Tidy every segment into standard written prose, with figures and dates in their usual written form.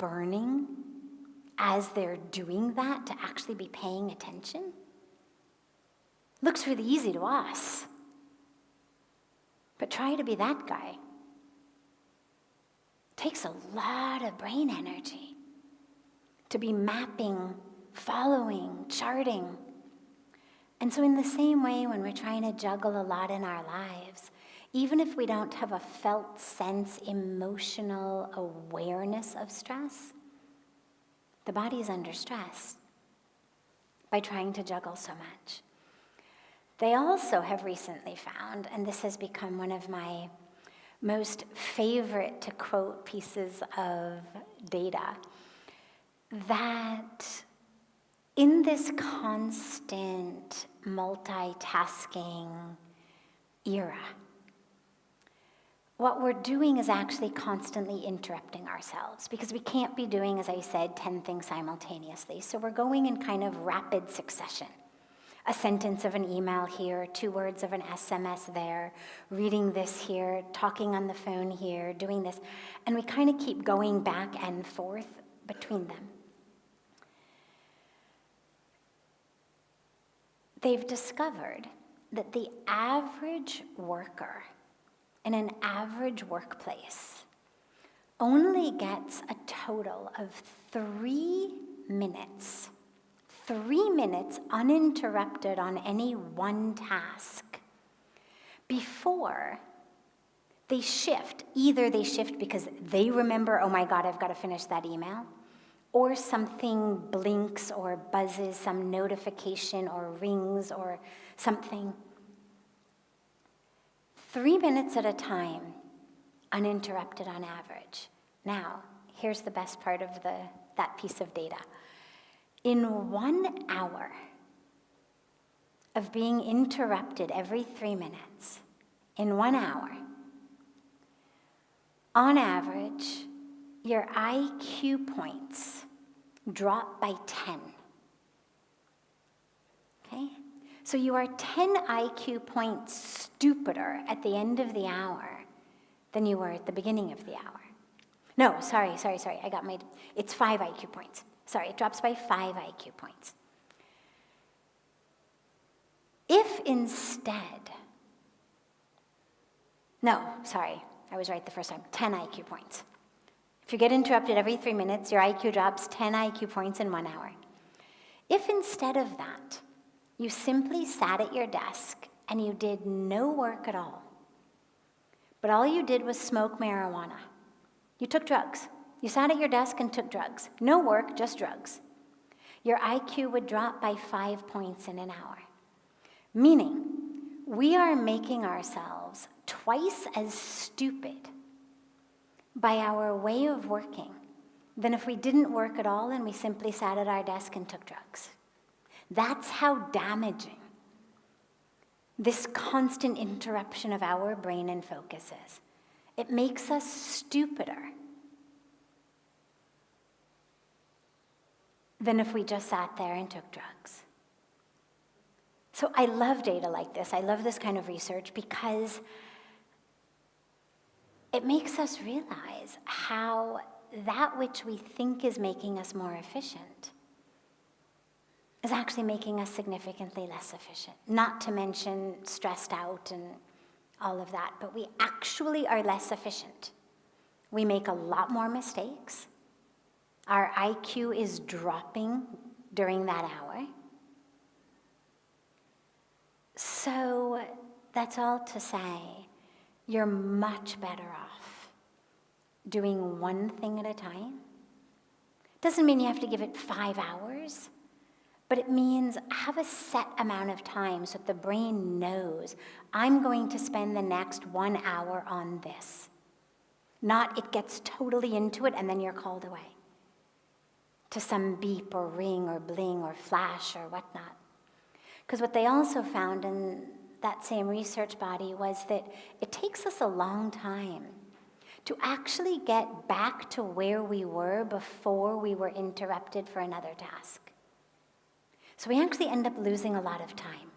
burning as they're doing that to actually be paying attention? Looks really easy to us. But try to be that guy. Takes a lot of brain energy to be mapping, following, charting. And so in the same way, when we're trying to juggle a lot in our lives, even if we don't have a felt sense, emotional awareness of stress, the body is under stress by trying to juggle so much. They also have recently found, and this has become one of my most favorite to quote pieces of data, that in this constant multitasking era, what we're doing is actually constantly interrupting ourselves, because we can't be doing, as I said, 10 things simultaneously. So we're going in kind of rapid succession. A sentence of an email here, 2 words of an SMS there, reading this here, talking on the phone here, doing this. And we kind of keep going back and forth between them. They've discovered that the average worker in an average workplace only gets a total of 3 minutes. 3 minutes uninterrupted on any one task before they shift. Either they shift because they remember, oh my God, I've got to finish that email, or something blinks or buzzes, some notification or rings or something. 3 minutes at a time, uninterrupted on average. Now, here's the best part of that piece of data. In 1 hour of being interrupted every 3 minutes, in 1 hour, on average, your IQ points drop by 10. Okay? So you are 10 IQ points stupider at the end of the hour than you were at the beginning of the hour. No, sorry. It's 5 IQ points. Sorry, it drops by 5 IQ points. If instead, I was right the first time, 10 IQ points. If you get interrupted every 3 minutes, your IQ drops 10 IQ points in 1 hour. If instead of that, you simply sat at your desk and you did no work at all, but all you did was smoke marijuana, you took drugs. You sat at your desk and took drugs. No work, just drugs. Your IQ would drop by 5 points in an hour. Meaning, we are making ourselves twice as stupid by our way of working than if we didn't work at all and we simply sat at our desk and took drugs. That's how damaging this constant interruption of our brain and focus is. It makes us stupider than if we just sat there and took drugs. So I love data like this. I love this kind of research because it makes us realize how that which we think is making us more efficient is actually making us significantly less efficient. Not to mention stressed out and all of that, but we actually are less efficient. We make a lot more mistakes. Our IQ is dropping during that hour. So that's all to say, you're much better off doing one thing at a time. Doesn't mean you have to give it 5 hours, but it means have a set amount of time so that the brain knows, I'm going to spend the next 1 hour on this. Not it gets totally into it and then you're called away to some beep or ring or bling or flash or whatnot. Because what they also found in that same research body was that it takes us a long time to actually get back to where we were before we were interrupted for another task. So we actually end up losing a lot of time.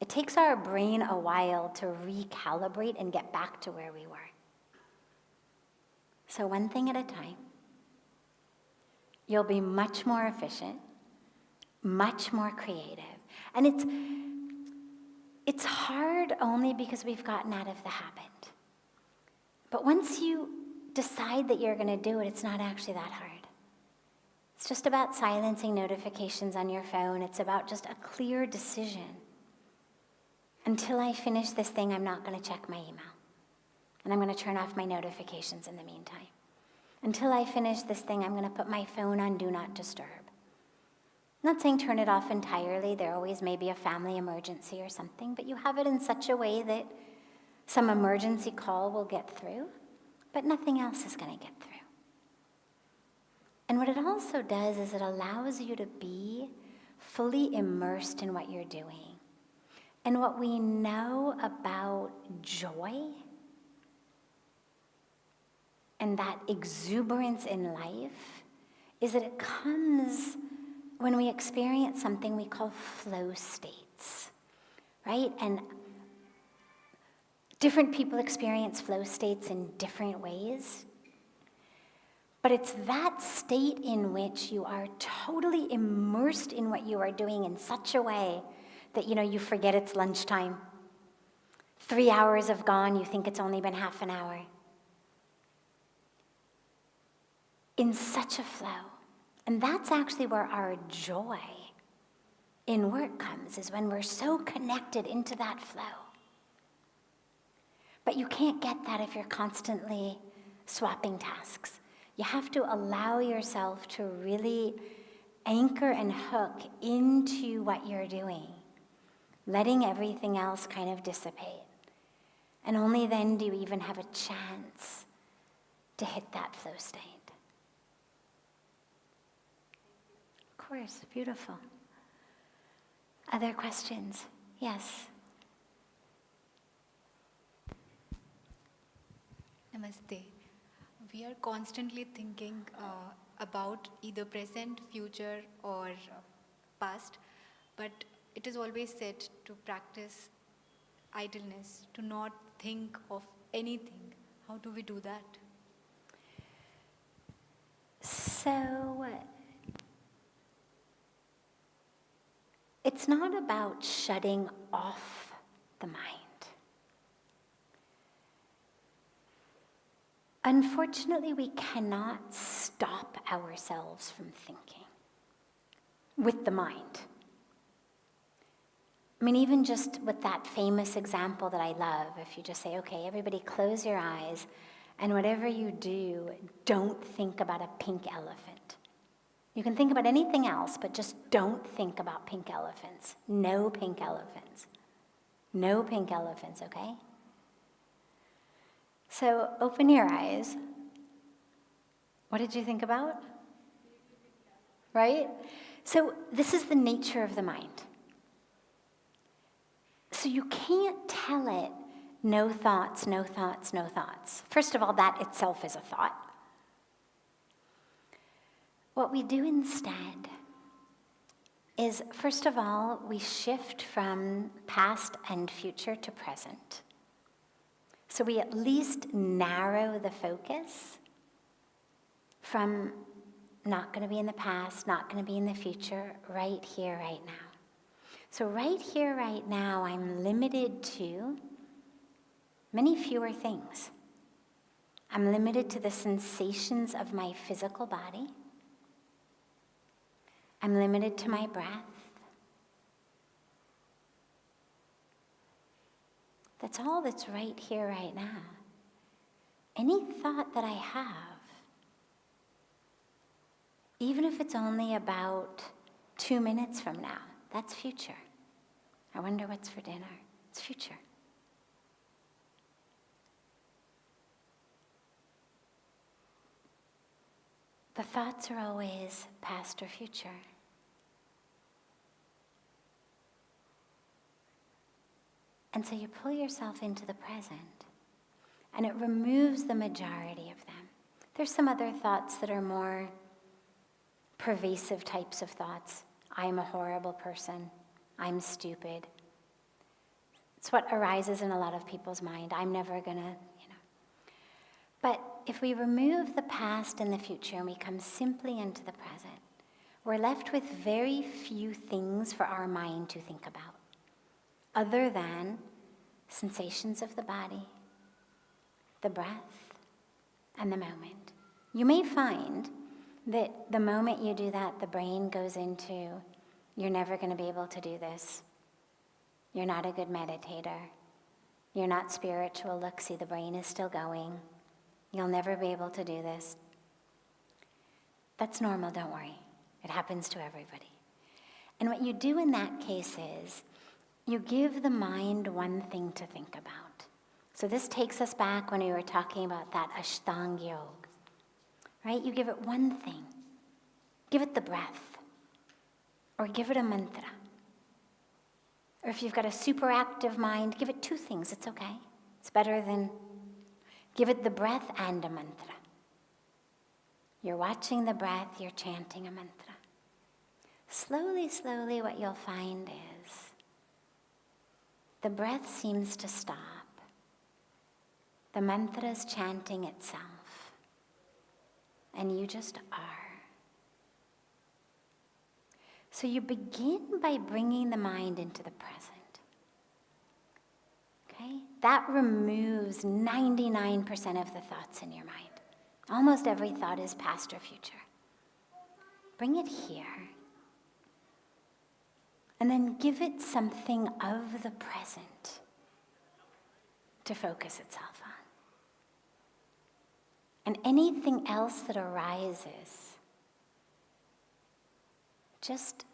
It takes our brain a while to recalibrate and get back to where we were. So one thing at a time. You'll be much more efficient, much more creative. And it's hard only because we've gotten out of the habit. But once you decide that you're going to do it, it's not actually that hard. It's just about silencing notifications on your phone. It's about just a clear decision. Until I finish this thing, I'm not going to check my email. And I'm going to turn off my notifications in the meantime. Until I finish this thing, I'm going to put my phone on Do Not Disturb. I'm not saying turn it off entirely. There always may be a family emergency or something, but you have it in such a way that some emergency call will get through, but nothing else is going to get through. And what it also does is it allows you to be fully immersed in what you're doing. And what we know about joy and that exuberance in life is that it comes when we experience something we call flow states, right? And different people experience flow states in different ways. But it's that state in which you are totally immersed in what you are doing in such a way that, you forget it's lunchtime. 3 hours have gone, you think it's only been half an hour. In such a flow. And that's actually where our joy in work comes, is when we're so connected into that flow. But you can't get that if you're constantly swapping tasks. You have to allow yourself to really anchor and hook into what you're doing, letting everything else kind of dissipate. And only then do you even have a chance to hit that flow state. Of course, beautiful. Other questions? Yes. Namaste. We are constantly thinking about either present, future, or past, but it is always said to practice idleness, to not think of anything. How do we do that? So, it's not about shutting off the mind. Unfortunately, we cannot stop ourselves from thinking with the mind. I mean, even just with that famous example that I love, if you just say, okay, everybody close your eyes, and whatever you do, don't think about a pink elephant. You can think about anything else, but just don't think about pink elephants. No pink elephants. No pink elephants, okay? So open your eyes. What did you think about? Right? So this is the nature of the mind. So you can't tell it, no thoughts, no thoughts, no thoughts. First of all, that itself is a thought. What we do instead is, first of all, we shift from past and future to present. So we at least narrow the focus from not going to be in the past, not going to be in the future, right here, right now. So right here, right now, I'm limited to many fewer things. I'm limited to the sensations of my physical body. I'm limited to my breath. That's all that's right here, right now. Any thought that I have, even if it's only about 2 minutes from now, that's future. I wonder what's for dinner. It's future. The thoughts are always past or future. And so you pull yourself into the present, and it removes the majority of them. There's some other thoughts that are more pervasive types of thoughts. I'm a horrible person. I'm stupid. It's what arises in a lot of people's mind. I'm never gonna, But if we remove the past and the future and we come simply into the present, we're left with very few things for our mind to think about, other than sensations of the body, the breath, and the moment. You may find that the moment you do that, the brain goes into, you're never going to be able to do this. You're not a good meditator. You're not spiritual. Look, see, the brain is still going. You'll never be able to do this. That's normal, don't worry. It happens to everybody. And what you do in that case is, you give the mind one thing to think about. So this takes us back when we were talking about that Ashtanga Yoga, right? You give it one thing. Give it the breath. Or give it a mantra. Or if you've got a super active mind, give it two things. It's okay. It's better than give it the breath and a mantra. You're watching the breath, you're chanting a mantra. Slowly, slowly, what you'll find is the breath seems to stop. The mantra is chanting itself. And you just are. So you begin by bringing the mind into the present. Okay? That removes 99% of the thoughts in your mind. Almost every thought is past or future. Bring it here. And then give it something of the present to focus itself on. And anything else that arises, just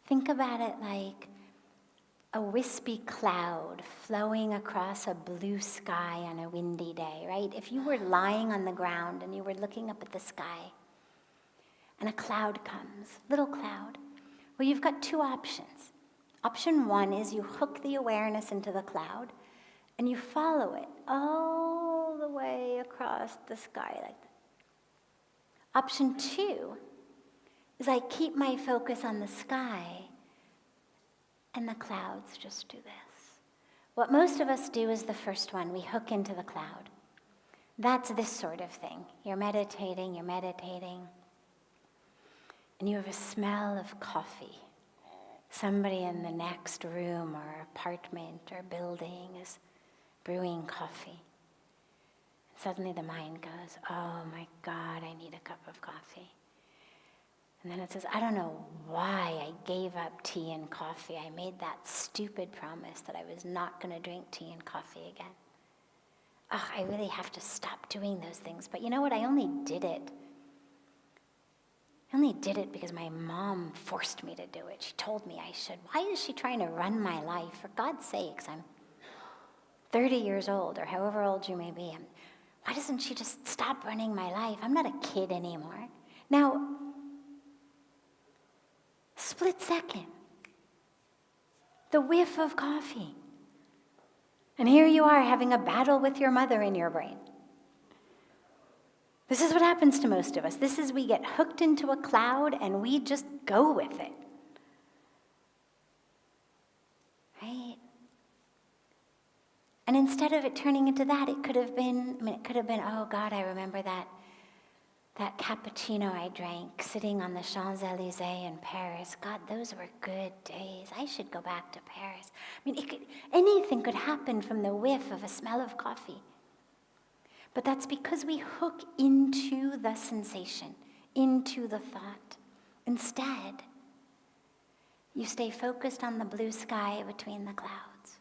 think about it like a wispy cloud flowing across a blue sky on a windy day, right? If you were lying on the ground and you were looking up at the sky and a cloud comes, little cloud, well, you've got two options. Option one is you hook the awareness into the cloud and you follow it all the way across the sky like that. Option two is I keep my focus on the sky and the clouds just do this. What most of us do is the first one. We hook into the cloud. That's this sort of thing. You're meditating, and you have a smell of coffee. Somebody in the next room or apartment or building is brewing coffee. Suddenly the mind goes, oh my God, I need a cup of coffee. And then it says, I don't know why I gave up tea and coffee. I made that stupid promise that I was not going to drink tea and coffee again. Oh, I really have to stop doing those things. But you know what? I only did it because my mom forced me to do it. She told me I should. Why is she trying to run my life? For God's sakes, I'm 30 years old or however old you may be. Why doesn't she just stop running my life? I'm not a kid anymore. Now, split second, the whiff of coffee. And here you are having a battle with your mother in your brain. This is what happens to most of us. This is we get hooked into a cloud and we just go with it. Right? And instead of it turning into that, it could have been, oh God, I remember that cappuccino I drank sitting on the Champs-Élysées in Paris. God, those were good days. I should go back to Paris. Anything could happen from the whiff of a smell of coffee. But that's because we hook into the sensation, into the thought. Instead, you stay focused on the blue sky between the clouds.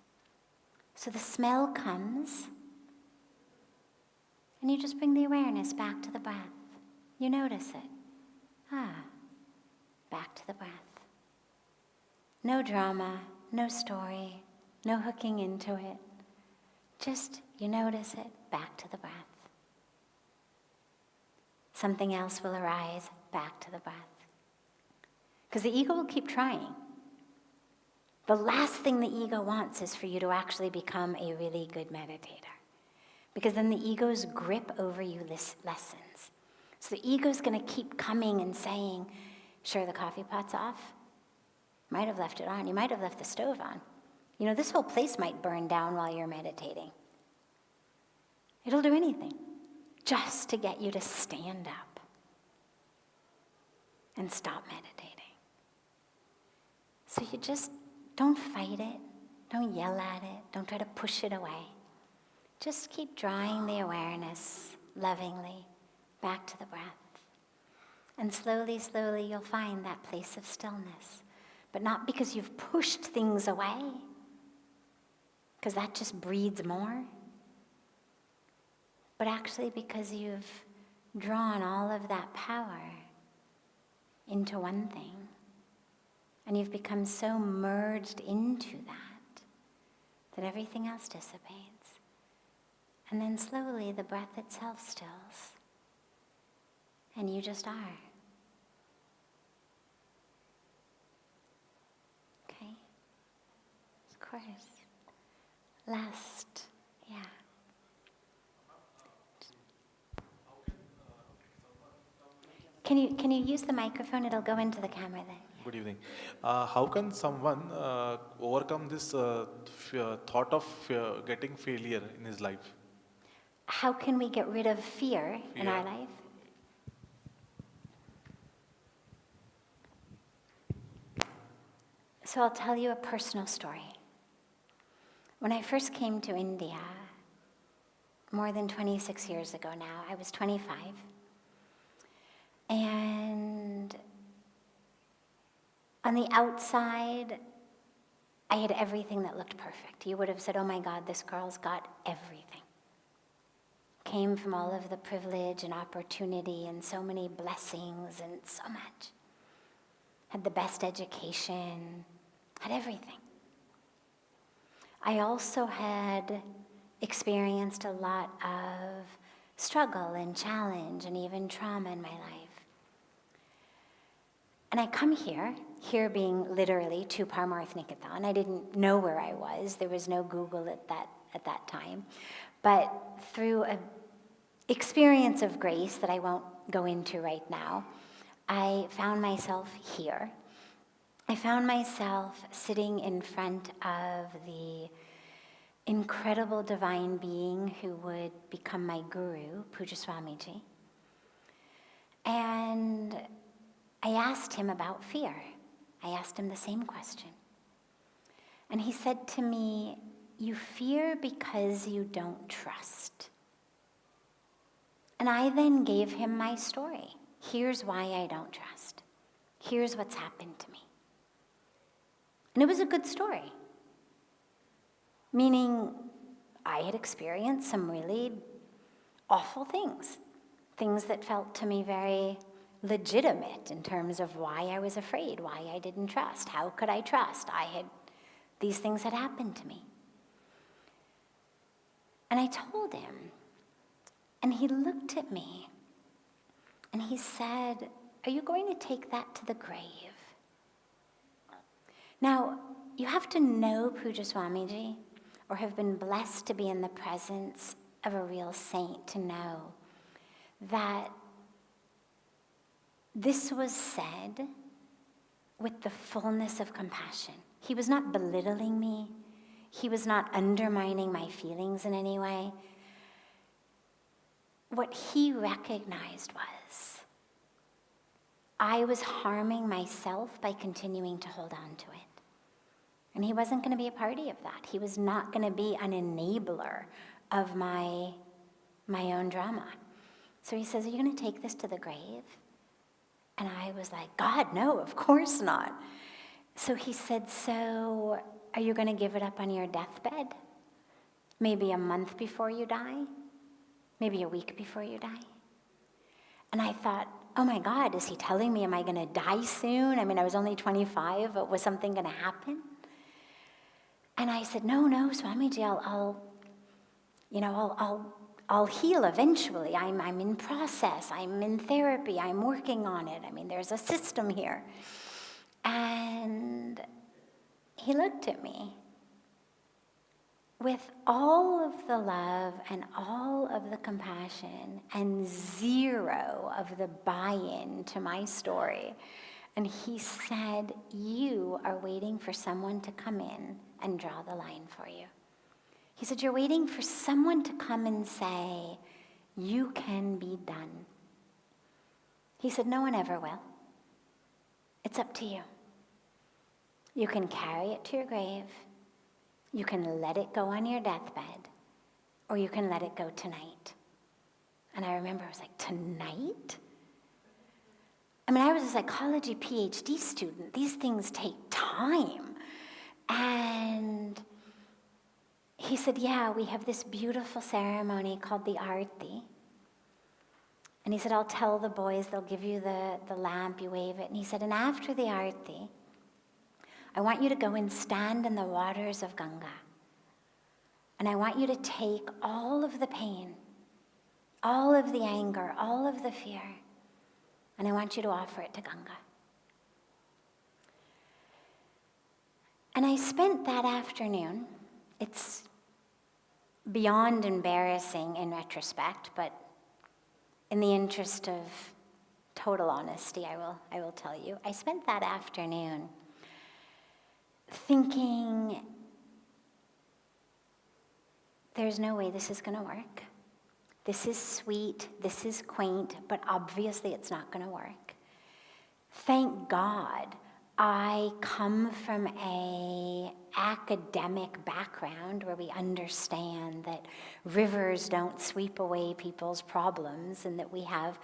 So the smell comes, and you just bring the awareness back to the breath. You notice it. Back to the breath. No drama, no story, no hooking into it. Just, you notice it, back to the breath. Something else will arise, back to the breath. Because the ego will keep trying. The last thing the ego wants is for you to actually become a really good meditator. Because then the ego's grip over you lessens. So the ego's going to keep coming and saying, sure, the coffee pot's off. Might have left it on. You might have left the stove on. This whole place might burn down while you're meditating. It'll do anything. just to get you to stand up and stop meditating. So you just don't fight it, don't yell at it, don't try to push it away. Just keep drawing the awareness lovingly back to the breath. And slowly, slowly you'll find that place of stillness. But not because you've pushed things away, because that just breeds more, but actually because you've drawn all of that power into one thing. And you've become so merged into that everything else dissipates. And then slowly the breath itself stills. And you just are. Okay? Of course. Last, yeah. Can you use the microphone? It'll go into the camera then. Good evening. How can someone overcome this thought of getting failure in his life? How can we get rid of fear in our life? So I'll tell you a personal story. When I first came to India, more than 26 years ago now, I was 25. And on the outside, I had everything that looked perfect. You would have said, oh my God, this girl's got everything. Came from all of the privilege and opportunity and so many blessings and so much. Had the best education, had everything. I also had experienced a lot of struggle and challenge and even trauma in my life. And I come here being literally to Parmarth Niketan. I didn't know where I was. There was no Google at that time. But through an experience of grace that I won't go into right now, I found myself here. I found myself sitting in front of the incredible divine being who would become my guru, Pujya Sadhviji. And I asked him about fear. I asked him the same question. And he said to me, you fear because you don't trust. And I then gave him my story. Here's why I don't trust. Here's what's happened to me. And it was a good story. Meaning, I had experienced some really awful things. Things that felt to me very legitimate in terms of why I was afraid, why I didn't trust. How could I trust? These things had happened to me. And I told him, and he looked at me, and he said, are you going to take that to the grave? Now, you have to know Pujya Sadhviji or have been blessed to be in the presence of a real saint to know that this was said with the fullness of compassion. He was not belittling me. He was not undermining my feelings in any way. What he recognized was I was harming myself by continuing to hold on to it. And he wasn't going to be a party of that. He was not going to be an enabler of my own drama. So he says, are you going to take this to the grave? And I was like, God, no, of course not. So he said, so are you going to give it up on your deathbed? Maybe a month before you die? Maybe a week before you die? And I thought, oh my God, is he telling me, am I going to die soon? I mean, I was only 25, but was something going to happen? And I said, no, Swamiji, I'll heal eventually. I'm in process. I'm in therapy. I'm working on it. I mean, there's a system here. And he looked at me with all of the love and all of the compassion and zero of the buy-in to my story. And he said, you are waiting for someone to come in and draw the line for you. He said, you're waiting for someone to come and say, You can be done. He said, no one ever will. It's up to you. You can carry it to your grave. You can let it go on your deathbed, or you can let it go tonight. And I remember I was like, tonight? I mean, I was a psychology PhD student. These things take time. And he said, yeah, we have this beautiful ceremony called the Arti. And he said, I'll tell the boys, they'll give you the lamp, you wave it. And he said, and after the Arti, I want you to go and stand in the waters of Ganga. And I want you to take all of the pain, all of the anger, all of the fear, and I want you to offer it to Ganga. And I spent that afternoon, it's beyond embarrassing in retrospect, but in the interest of total honesty, I will tell you, I spent that afternoon thinking, there's no way this is going to work. This is sweet, this is quaint, but obviously it's not going to work. Thank God I come from an academic background where we understand that rivers don't sweep away people's problems, and that we have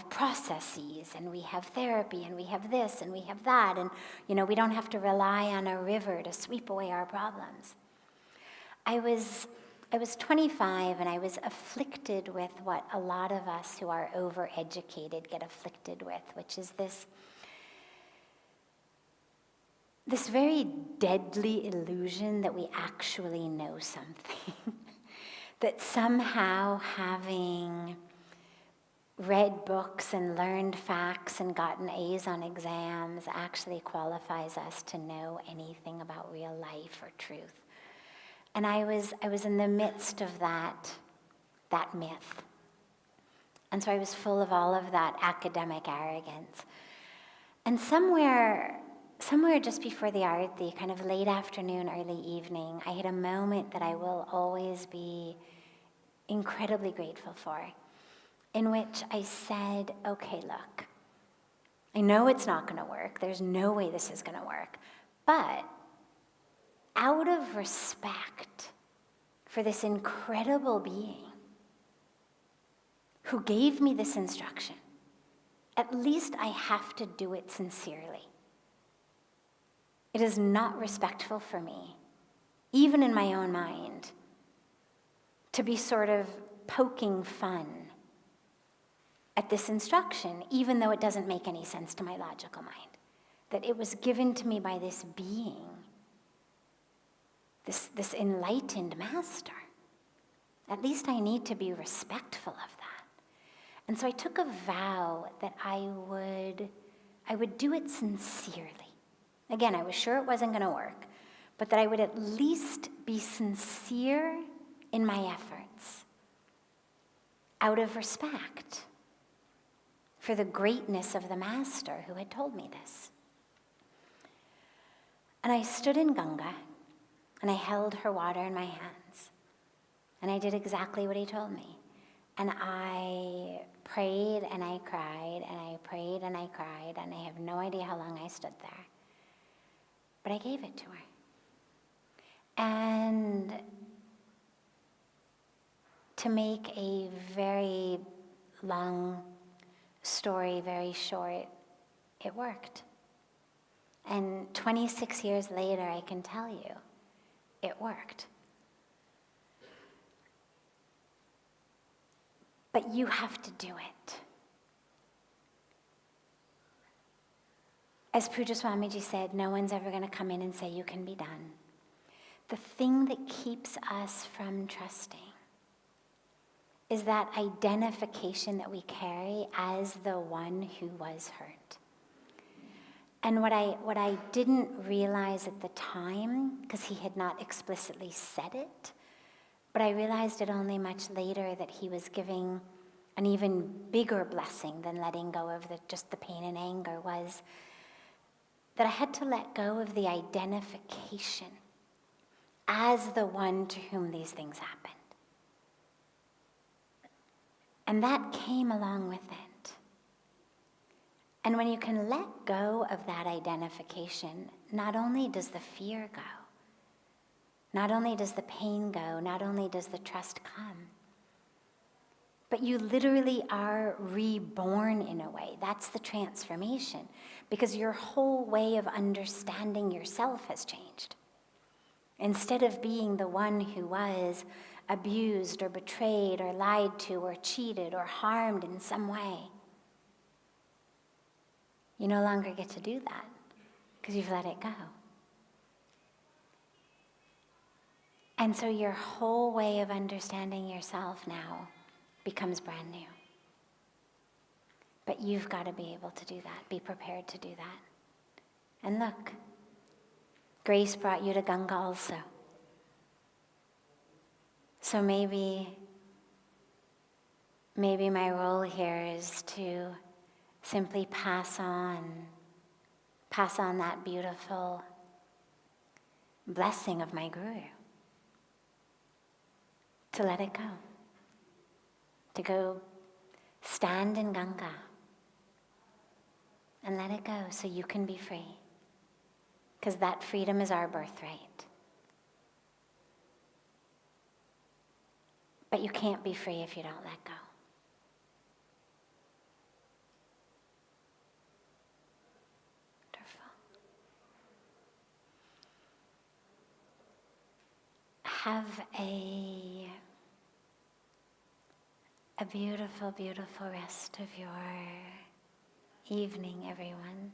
processes, and we have therapy, and we have this, and we have that, and we don't have to rely on a river to sweep away our problems. I was 25, and I was afflicted with what a lot of us who are overeducated get afflicted with, which is this very deadly illusion that we actually know something. That somehow having read books and learned facts and gotten A's on exams actually qualifies us to know anything about real life or truth. And I was in the midst of that myth. And so I was full of all of that academic arrogance. And somewhere just before the Arati, kind of late afternoon, early evening, I had a moment that I will always be incredibly grateful for, in which I said, okay, look, I know it's not going to work. There's no way this is going to work. But out of respect for this incredible being who gave me this instruction, at least I have to do it sincerely. It is not respectful for me, even in my own mind, to be sort of poking fun at this instruction, even though it doesn't make any sense to my logical mind. That it was given to me by this being, this enlightened master. At least I need to be respectful of that. And so I took a vow that I would do it sincerely. Again, I was sure it wasn't going to work, but that I would at least be sincere in my efforts out of respect for the greatness of the master who had told me this. And I stood in Ganga, and I held her water in my hands, and I did exactly what he told me. And I prayed and I cried, and I prayed and I cried, and I have no idea how long I stood there. But I gave it to her. And to make a very long story very short, it worked. And 26 years later, I can tell you, it worked. But you have to do it. As Pujya Swamiji said, no one's ever going to come in and say you can be done. The thing that keeps us from trusting is that identification that we carry as the one who was hurt. And what I didn't realize at the time, because he had not explicitly said it, but I realized it only much later, that he was giving an even bigger blessing than letting go of just the pain and anger, was that I had to let go of the identification as the one to whom these things happened. And that came along with it. And when you can let go of that identification, not only does the fear go, not only does the pain go, not only does the trust come, but you literally are reborn in a way. That's the transformation, because your whole way of understanding yourself has changed. Instead of being the one who was abused or betrayed or lied to or cheated or harmed in some way, you no longer get to do that because you've let it go. And so your whole way of understanding yourself now becomes brand new. But you've got to be able to do that, be prepared to do that. And look, grace brought you to Ganga also. So maybe my role here is to simply pass on that beautiful blessing of my Guru. To let it go. To go stand in Ganga and let it go so you can be free. Because that freedom is our birthright. But you can't be free if you don't let go. Wonderful. Have a beautiful, beautiful rest of your evening, everyone.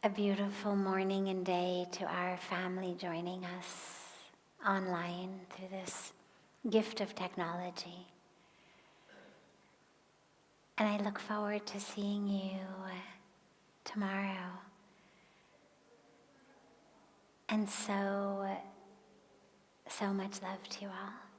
A beautiful morning and day to our family joining us online through this gift of technology. And I look forward to seeing you tomorrow. And so much love to you all.